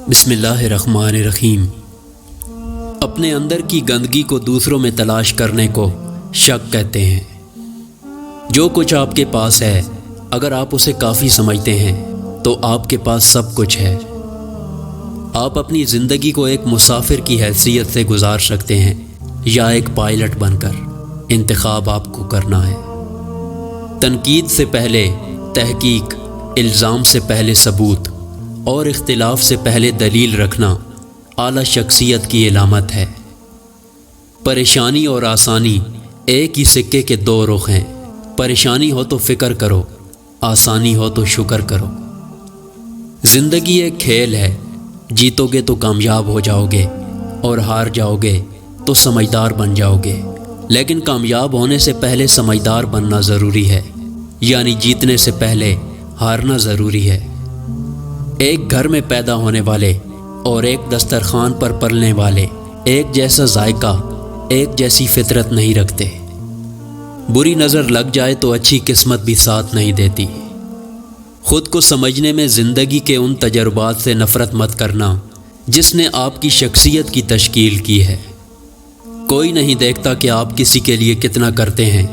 بسم اللہ الرحمن الرحیم۔ اپنے اندر کی گندگی کو دوسروں میں تلاش کرنے کو شک کہتے ہیں۔ جو کچھ آپ کے پاس ہے، اگر آپ اسے کافی سمجھتے ہیں تو آپ کے پاس سب کچھ ہے۔ آپ اپنی زندگی کو ایک مسافر کی حیثیت سے گزار سکتے ہیں یا ایک پائلٹ بن کر۔ انتخاب آپ کو کرنا ہے۔ تنقید سے پہلے تحقیق، الزام سے پہلے ثبوت اور اختلاف سے پہلے دلیل رکھنا اعلیٰ شخصیت کی علامت ہے۔ پریشانی اور آسانی ایک ہی سکے کے دو رخ ہیں۔ پریشانی ہو تو فکر کرو، آسانی ہو تو شکر کرو۔ زندگی ایک کھیل ہے، جیتو گے تو کامیاب ہو جاؤ گے اور ہار جاؤ گے تو سمجھدار بن جاؤ گے۔ لیکن کامیاب ہونے سے پہلے سمجھدار بننا ضروری ہے، یعنی جیتنے سے پہلے ہارنا ضروری ہے۔ ایک گھر میں پیدا ہونے والے اور ایک دسترخوان پر پلنے والے ایک جیسا ذائقہ، ایک جیسی فطرت نہیں رکھتے۔ بری نظر لگ جائے تو اچھی قسمت بھی ساتھ نہیں دیتی۔ خود کو سمجھنے میں زندگی کے ان تجربات سے نفرت مت کرنا جس نے آپ کی شخصیت کی تشکیل کی ہے۔ کوئی نہیں دیکھتا کہ آپ کسی کے لیے کتنا کرتے ہیں،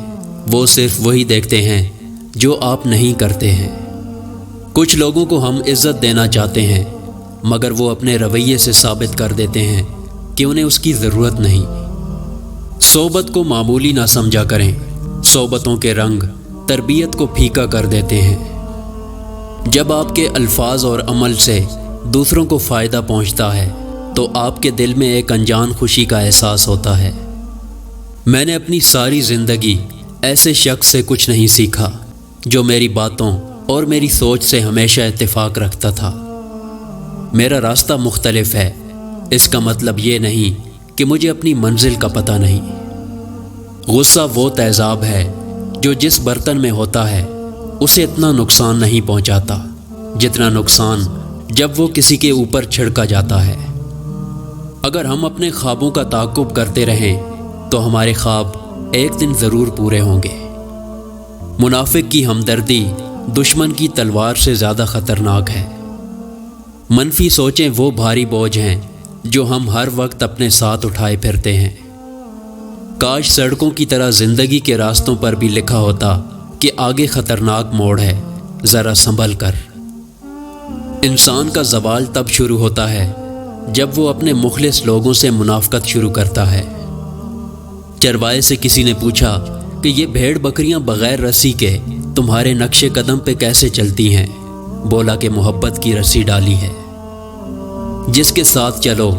وہ صرف وہی دیکھتے ہیں جو آپ نہیں کرتے ہیں۔ کچھ لوگوں کو ہم عزت دینا چاہتے ہیں، مگر وہ اپنے رویے سے ثابت کر دیتے ہیں کہ انہیں اس کی ضرورت نہیں۔ صحبت کو معمولی نہ سمجھا کریں۔ صحبتوں کے رنگ تربیت کو پھیکا کر دیتے ہیں۔ جب آپ کے الفاظ اور عمل سے دوسروں کو فائدہ پہنچتا ہے تو آپ کے دل میں ایک انجان خوشی کا احساس ہوتا ہے۔ میں نے اپنی ساری زندگی ایسے شخص سے کچھ نہیں سیکھا جو میری باتوں اور میری سوچ سے ہمیشہ اتفاق رکھتا تھا۔ میرا راستہ مختلف ہے، اس کا مطلب یہ نہیں کہ مجھے اپنی منزل کا پتہ نہیں۔ غصہ وہ تیزاب ہے جو جس برتن میں ہوتا ہے اسے اتنا نقصان نہیں پہنچاتا جتنا نقصان جب وہ کسی کے اوپر چھڑکا جاتا ہے۔ اگر ہم اپنے خوابوں کا تعاقب کرتے رہیں تو ہمارے خواب ایک دن ضرور پورے ہوں گے۔ منافق کی ہمدردی دشمن کی تلوار سے زیادہ خطرناک ہے۔ منفی سوچیں وہ بھاری بوجھ ہیں جو ہم ہر وقت اپنے ساتھ اٹھائے پھرتے ہیں۔ کاش سڑکوں کی طرح زندگی کے راستوں پر بھی لکھا ہوتا کہ آگے خطرناک موڑ ہے، ذرا سنبھل کر۔ انسان کا زوال تب شروع ہوتا ہے جب وہ اپنے مخلص لوگوں سے منافقت شروع کرتا ہے۔ چروائے سے کسی نے پوچھا کہ یہ بھیڑ بکریاں بغیر رسی کے تمہارے نقش قدم پہ کیسے چلتی ہیں؟ بولا کہ محبت کی رسی ڈالی ہے۔ جس کے ساتھ چلو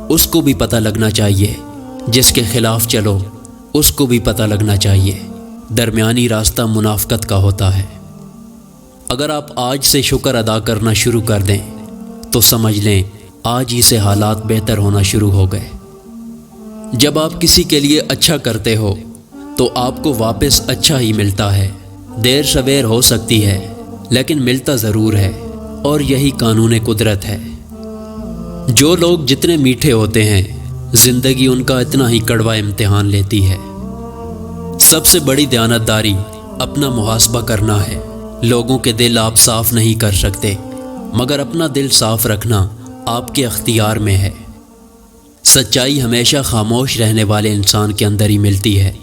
اس کو بھی پتہ لگنا چاہیے، جس کے خلاف چلو اس کو بھی پتہ لگنا چاہیے۔ درمیانی راستہ منافقت کا ہوتا ہے۔ اگر آپ آج سے شکر ادا کرنا شروع کر دیں تو سمجھ لیں آج ہی سے حالات بہتر ہونا شروع ہو گئے۔ جب آپ کسی کے لیے اچھا کرتے ہو تو آپ کو واپس اچھا ہی ملتا ہے۔ دیر سویر ہو سکتی ہے لیکن ملتا ضرور ہے، اور یہی قانون قدرت ہے۔ جو لوگ جتنے میٹھے ہوتے ہیں زندگی ان کا اتنا ہی کڑوا امتحان لیتی ہے۔ سب سے بڑی دیانتداری اپنا محاسبہ کرنا ہے۔ لوگوں کے دل آپ صاف نہیں کر سکتے، مگر اپنا دل صاف رکھنا آپ کے اختیار میں ہے۔ سچائی ہمیشہ خاموش رہنے والے انسان کے اندر ہی ملتی ہے۔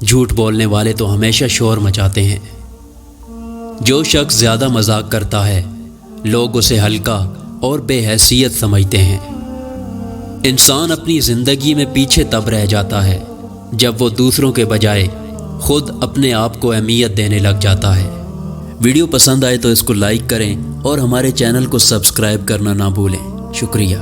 جھوٹ بولنے والے تو ہمیشہ شور مچاتے ہیں۔ جو شخص زیادہ مذاق کرتا ہے لوگ اسے ہلکا اور بے حیثیت سمجھتے ہیں۔ انسان اپنی زندگی میں پیچھے تب رہ جاتا ہے جب وہ دوسروں کے بجائے خود اپنے آپ کو اہمیت دینے لگ جاتا ہے۔ ویڈیو پسند آئے تو اس کو لائک کریں اور ہمارے چینل کو سبسکرائب کرنا نہ بھولیں۔ شکریہ۔